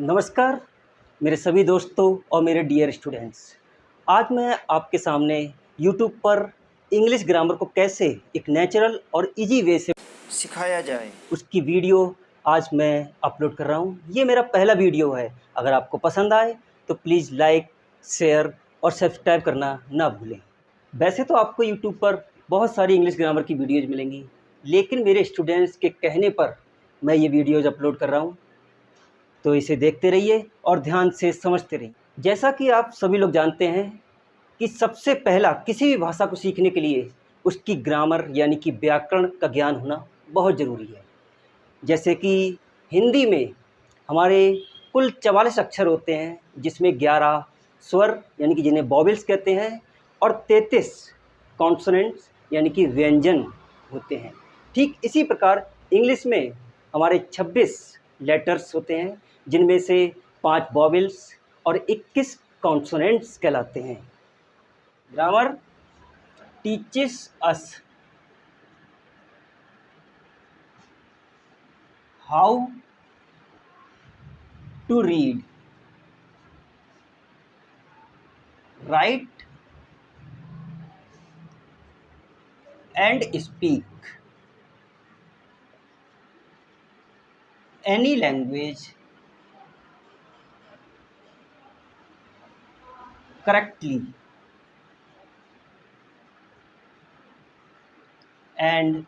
नमस्कार मेरे सभी दोस्तों और मेरे डियर स्टूडेंट्स। आज मैं आपके सामने यूट्यूब पर इंग्लिश ग्रामर को कैसे एक नेचुरल और इजी वे से सिखाया जाए उसकी वीडियो आज मैं अपलोड कर रहा हूँ। ये मेरा पहला वीडियो है। अगर आपको पसंद आए तो प्लीज़ लाइक, शेयर और सब्सक्राइब करना ना भूलें। वैसे तो आपको यूट्यूब पर बहुत सारी इंग्लिश ग्रामर की वीडियोज़ मिलेंगी, लेकिन मेरे स्टूडेंट्स के कहने पर मैं ये वीडियोज़ अपलोड कर रहा हूँ, तो इसे देखते रहिए और ध्यान से समझते रहिए। जैसा कि आप सभी लोग जानते हैं कि सबसे पहला किसी भी भाषा को सीखने के लिए उसकी ग्रामर यानी कि व्याकरण का ज्ञान होना बहुत ज़रूरी है। जैसे कि हिंदी में हमारे कुल 44 अक्षर होते हैं, जिसमें 11 स्वर यानी कि जिन्हें वॉवेल्स कहते हैं और 33 कॉन्सोनेंट्स यानी कि व्यंजन होते हैं। ठीक इसी प्रकार इंग्लिश में हमारे 26 लेटर्स होते हैं, जिनमें से 5 वॉवेल्स और 21 कॉन्सोनेंट्स कहलाते हैं। Grammar teaches us how to read, write and speak any language correctly and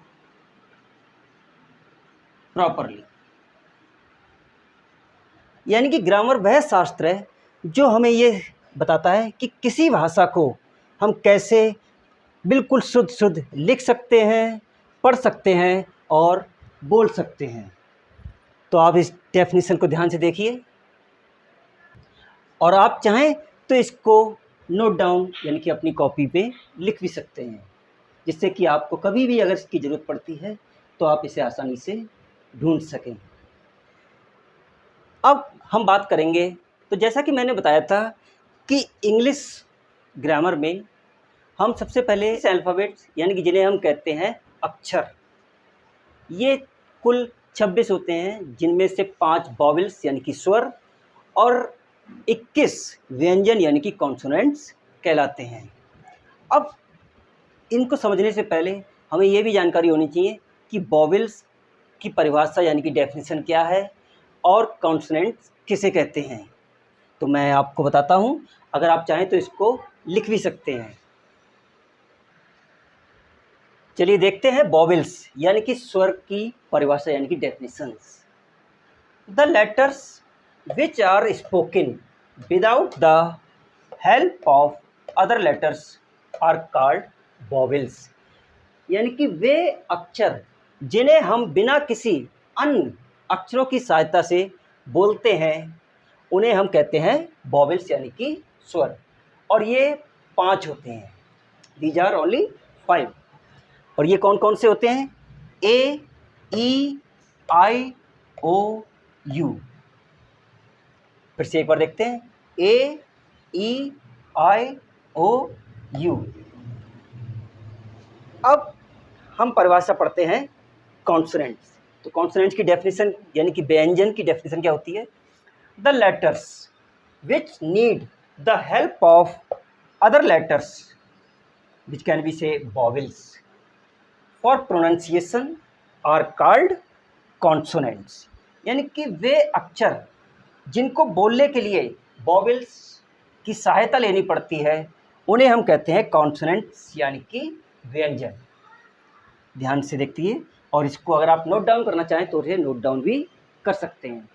properly। यानी कि ग्रामर वह शास्त्र है जो हमें ये बताता है कि किसी भाषा को हम कैसे बिल्कुल शुद्ध लिख सकते हैं, पढ़ सकते हैं और बोल सकते हैं। तो आप इस डेफिनेशन को ध्यान से देखिए और आप चाहें तो इसको नोट डाउन यानी कि अपनी कॉपी पे लिख भी सकते हैं, जिससे कि आपको कभी भी अगर इसकी ज़रूरत पड़ती है तो आप इसे आसानी से ढूंढ सकें। अब हम बात करेंगे, तो जैसा कि मैंने बताया था कि इंग्लिश ग्रामर में हम सबसे पहले अल्फ़ाबेट्स यानी कि जिन्हें हम कहते हैं अक्षर, ये कुल 26 होते हैं, जिनमें से 5 वॉवेल्स यानी कि स्वर और 21 व्यंजन यानी कि कॉन्सोनेंट्स कहलाते हैं। अब इनको समझने से पहले हमें ये भी जानकारी होनी चाहिए कि वॉवेल्स की परिभाषा यानी कि डेफिनेशन क्या है और कॉन्सोनेंट्स किसे कहते हैं। तो मैं आपको बताता हूँ, अगर आप चाहें तो इसको लिख भी सकते हैं। चलिए देखते हैं वॉवेल्स यानी कि स्वर की परिभाषा यानी कि definitions. The letters which are spoken without the help of other letters are called vowels. यानी कि वे अक्षर जिन्हें हम बिना किसी अन्य अक्षरों की सहायता से बोलते हैं, उन्हें हम कहते हैं वॉवेल्स यानी कि स्वर। और ये 5 होते हैं, दीज आर ओनली 5। और ये कौन कौन से होते हैं? ए, ई, आई, ओ, यू। फिर से एक बार देखते हैं, ए, ई, आई, ओ, यू। अब हम परिभाषा पढ़ते हैं कॉन्सोनेंट्स। तो कॉन्सोनेंट्स की डेफिनेशन यानी कि व्यंजन की डेफिनेशन क्या होती है? The letters which need the help of other letters which can be say vowels for pronunciation are called consonants. यानी कि वे अक्षर जिनको बोलने के लिए वॉवेल्स की सहायता लेनी पड़ती है, उन्हें हम कहते हैं कॉन्सोनेंट्स यानी कि व्यंजन। ध्यान से देखिए, और इसको अगर आप नोट डाउन करना चाहें तो इसे नोट डाउन भी कर सकते हैं।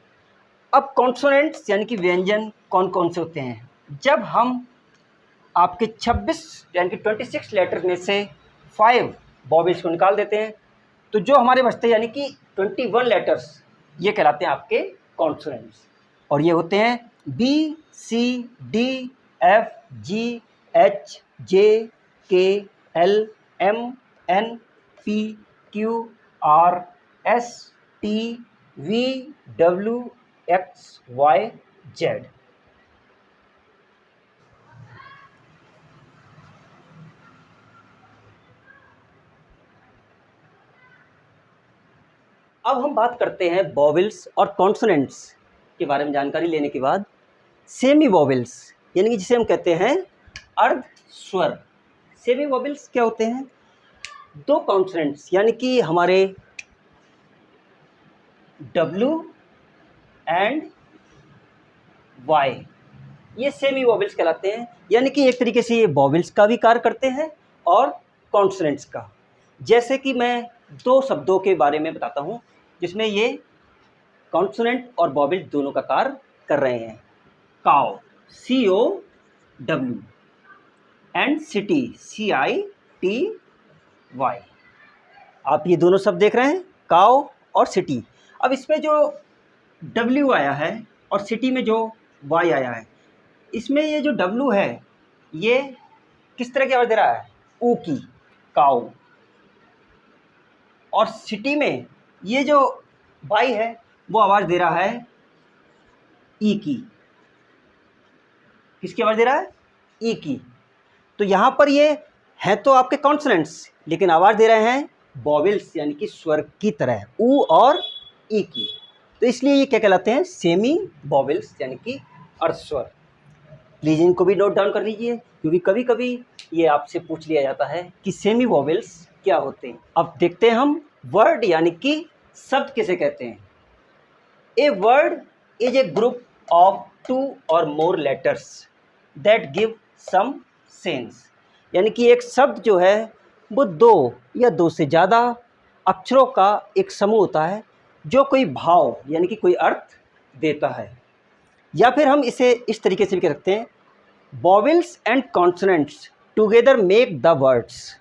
अब कॉन्सोनेंट्स यानी कि व्यंजन कौन कौन से होते हैं? जब हम आपके 26 यानी कि 26 लेटर में से 5 वॉवेल्स को निकाल देते हैं, तो जो हमारे बचते हैं यानी कि 21 लेटर्स, ये कहलाते हैं आपके कॉन्सोनेंट्स। और ये होते हैं B, C, D, F, G, H, J, K, L, M, N, P, Q, R, S, T, V, W, X, Y, Z. अब हम बात करते हैं वॉवेल्स और कॉन्सोनेंट्स के बारे में जानकारी लेने के बाद सेमी वोवेल्स यानी कि जिसे हम कहते हैं अर्ध स्वर। सेमी वोवेल्स क्या होते हैं? दो कॉन्सोनेंट्स यानी कि हमारे W एंड Y, ये सेमी वोवेल्स कहलाते हैं। यानी कि एक तरीके से ये वोवेल्स का भी कार्य करते हैं और कॉन्सोनेंट्स का। जैसे कि मैं दो शब्दों के बारे में बताता हूँ जिसमें ये कॉन्सोनेंट और वोवेल दोनों का कार्य कर रहे हैं। Cow COW and city CITY। आप ये दोनों शब्द देख रहे हैं, काउ और सिटी। अब इसमें जो W आया है और सिटी में जो Y आया है, इसमें ये जो W है ये किस तरह की आवाज़ दे रहा है? ऊ की, काउ। और सिटी में ये जो Y है वो आवाज़ दे रहा है ई की। किसकी आवाज़ दे रहा है? ई की। तो यहाँ पर ये है तो आपके कॉन्सोनेंट्स, लेकिन आवाज़ दे रहे हैं वोवेल्स यानी कि स्वर की तरह, ऊ और ई की। तो इसलिए ये क्या कहलाते हैं? सेमी वोवेल्स यानी कि अर्ध स्वर। प्लीज़ इनको भी नोट डाउन कर लीजिए, क्योंकि कभी कभी ये आपसे पूछ लिया जाता है कि सेमी वोवेल्स क्या होते हैं। अब देखते हैं हम वर्ड यानी कि शब्द किसे कहते हैं। A word is a group of 2 or more letters that give some sense। यानी कि एक शब्द जो है वो 2 या 2 से ज़्यादा अक्षरों का एक समूह होता है जो कोई भाव यानी कि कोई अर्थ देता है। या फिर हम इसे इस तरीके से भी कह सकते हैं, vowels and consonants together make the words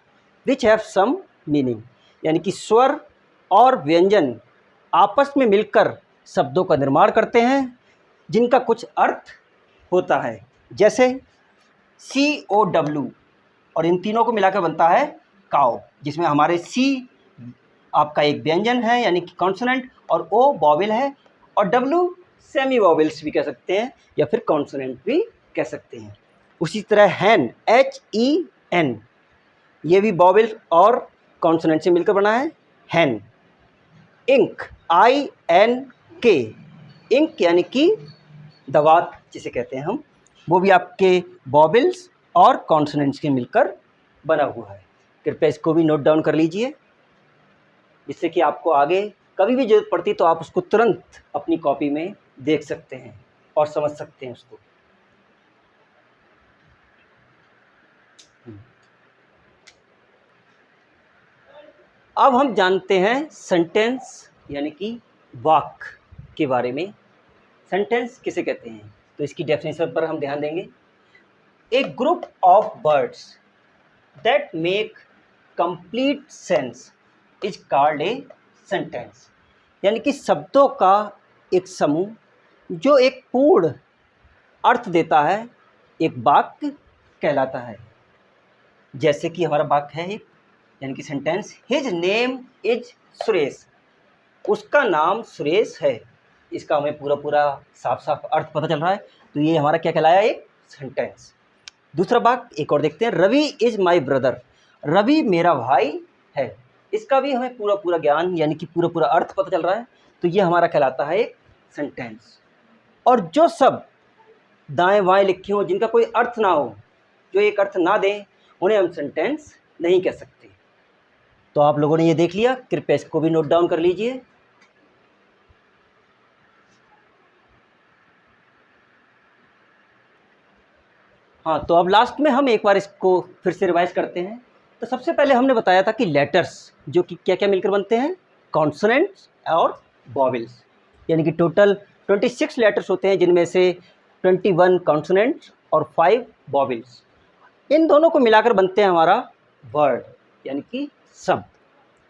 which have some meaning. यानी कि स्वर और व्यंजन आपस में मिलकर शब्दों का निर्माण करते हैं जिनका कुछ अर्थ होता है। जैसे COW और इन तीनों को मिलाकर बनता है काउ, जिसमें हमारे C आपका एक व्यंजन है यानी कि कॉन्सोनेंट, और O वोवेल है, और W सेमी वोवेल्स भी कह सकते हैं या फिर कॉन्सोनेंट भी कह सकते हैं। उसी तरह हैन HEN, ये भी वोवेल और कॉन्सोनेंट से मिलकर बना है हैन। इंक INK, इंक यानी कि दवात जिसे कहते हैं हम, वो भी आपके वोवेल्स और कॉन्सोनेंट्स के मिलकर बना हुआ है। कृपया इसको भी नोट डाउन कर लीजिए, जिससे कि आपको आगे कभी भी ज़रूरत पड़ती तो आप उसको तुरंत अपनी कॉपी में देख सकते हैं और समझ सकते हैं उसको। अब हम जानते हैं सेंटेंस यानी कि वाक्य के बारे में। सेंटेंस किसे कहते हैं तो इसकी डेफिनेशन पर हम ध्यान देंगे। A group of words that make complete sense is called a sentence. यानी कि शब्दों का एक समूह जो एक पूर्ण अर्थ देता है, एक वाक्य कहलाता है। जैसे कि हमारा वाक्य है एक, यानी कि sentence, his name is Suresh, उसका नाम सुरेश है। इसका हमें पूरा पूरा साफ साफ अर्थ पता चल रहा है, तो ये हमारा क्या कहलाया? एक सेंटेंस। दूसरा वाक्य एक और देखते हैं, Ravi is my brother, Ravi मेरा भाई है। इसका भी हमें पूरा पूरा ज्ञान यानी कि पूरा पूरा अर्थ पता चल रहा है, तो ये हमारा कहलाता है एक सेंटेंस। और जो शब्द दाएं बाएं लिखे हों, जिनका कोई अर्थ ना हो, जो एक अर्थ ना दें, उन्हें हम सेंटेंस नहीं कह सकते। तो आप लोगों ने ये देख लिया, कृपया इसको भी नोट डाउन कर लीजिए। हाँ, तो अब लास्ट में हम एक बार इसको फिर से रिवाइज करते हैं। तो सबसे पहले हमने बताया था कि लेटर्स जो कि क्या क्या मिलकर बनते हैं, कॉन्सोनेंट्स और वोवेल्स। यानी कि टोटल 26 लेटर्स होते हैं, जिनमें से 21 कॉन्सोनेंट्स और 5 वोवेल्स। इन दोनों को मिलाकर बनते हैं हमारा वर्ड यानी कि शब्द।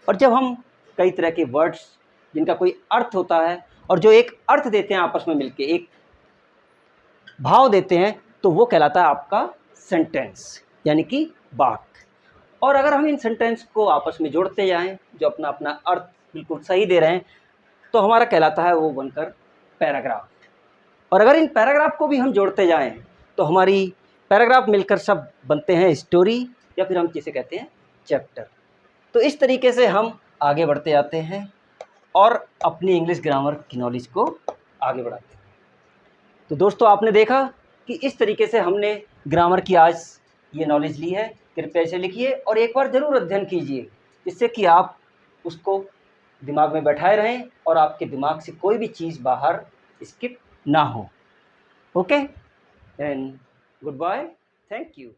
और जब हम कई तरह के वर्ड्स जिनका कोई अर्थ होता है और जो एक अर्थ देते हैं, आपस में मिलके एक भाव देते हैं, तो वो कहलाता है आपका सेंटेंस यानी कि वाक्य। और अगर हम इन सेंटेंस को आपस में जोड़ते जाएं, जो अपना अपना अर्थ बिल्कुल सही दे रहे हैं, तो हमारा कहलाता है वो बनकर पैराग्राफ। और अगर इन पैराग्राफ को भी हम जोड़ते जाएं, तो हमारी पैराग्राफ मिलकर सब बनते हैं स्टोरी, या फिर हम जिसे कहते हैं चैप्टर। तो इस तरीके से हम आगे बढ़ते जाते हैं और अपनी इंग्लिश ग्रामर की नॉलेज को आगे बढ़ाते हैं। तो दोस्तों आपने देखा कि इस तरीके से हमने ग्रामर की आज ये नॉलेज ली है। कृपया इसे लिखिए और एक बार ज़रूर अध्ययन कीजिए, जिससे कि आप उसको दिमाग में बैठाए रहें और आपके दिमाग से कोई भी चीज़ बाहर स्किप ना हो। Okay and goodbye, thank you.